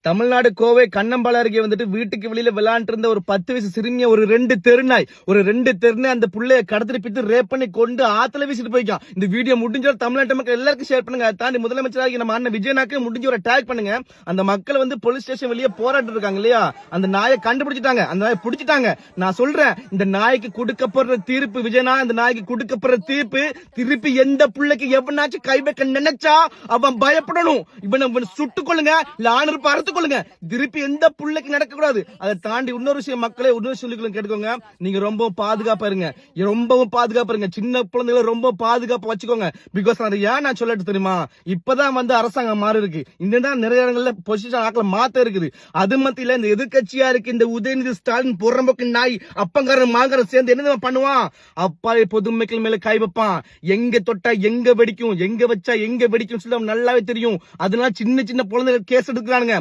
தமிழ்நாடு கோவை கண்ணம்பாளம் அருகே வந்துட்டு வீட்டுக்கு வெளியில விளையாண்டு இருந்த ஒரு 10 வயசு சிறுமிய ஒரு ரெண்டு தெருநாய் அந்த புள்ளைய கடத்திட்டு பிடித்து ரேப் பண்ணி கொண்டு ஆத்துல வீசிட்டு போய்க்கான். இந்த வீடியோ முடிஞ்ச தமிழ்நாட்டு மக்கள் எல்லாருக்கும் ஷேர் பண்ணுங்க. அதை தாண்டி முதலமைச்சராக நம்ம அண்ணன் விஜயனாக்கு முடிஞ்ச ஒரு டேக் பண்ணுங்க. அந்த மக்கள் வந்து போலீஸ் ஸ்டேஷன் வெளியே போராட்டு இருக்காங்க இல்லையா, அந்த நாயை கண்டுபிடிச்சிட்டாங்க, அந்த நாயை பிடிச்சிட்டாங்க. நான் சொல்றேன், இந்த நாய்க்கு கொடுக்கப்படுற தீர்ப்பு விஜயனா, இந்த நாய்க்கு கொடுக்கப்படுற தீர்ப்பு திருப்பி எந்த பிள்ளைக்கு எவனாச்சும் கை வைக்க நினைச்சா அவன் பயப்படணும். இவனை சுட்டுக் கொள்ளுங்க, இல்ல ஆணர் பார்த்து கொள்ளுங்க. திருப்பி எந்த புள்ளைக்கு நடக்க கூடாது. அதை தாண்டி இன்னொரு விஷயம் மக்களே, இன்னொரு சொல்லிக்கொள்ள கேட்டுக்கோங்க. நீங்க ரொம்ப பாதுகாப்பா இருங்க, ரொம்பவும் பாதுகாப்பா இருங்க. சின்ன குழந்தைகளை ரொம்ப பாதுகாப்பா வச்சுக்கோங்க. பிகாஸ் அது ஏன் நான் சொல்லட்டு தெரியுமா, இப்பதான் வந்து அரசாங்கம் மாறி இருக்கு. இந்த நிறைய இடங்கள்ல பொசிஷன் ஆக்களை மாத்த இருக்குது. அது மத்தியில இந்த எதிர்கட்சியா இருக்கு இந்த உதயநிதி ஸ்டாலின் புறம்போக்கு நாய் அப்பங்காரன் மாங்காரன் சேர்ந்து என்ன பண்ணுவான், அப்பாவி பொதுமக்கள் மேல கை வைப்பான். எங்க தொட்டா எங்க வெடிக்கும், எங்க வச்சா எங்க வெடிக்கும் சொல்ல நல்லாவே தெரியும். அதனால சின்ன சின்ன குழந்தைகள் கேஸ் எடுக்கிறானுங்க.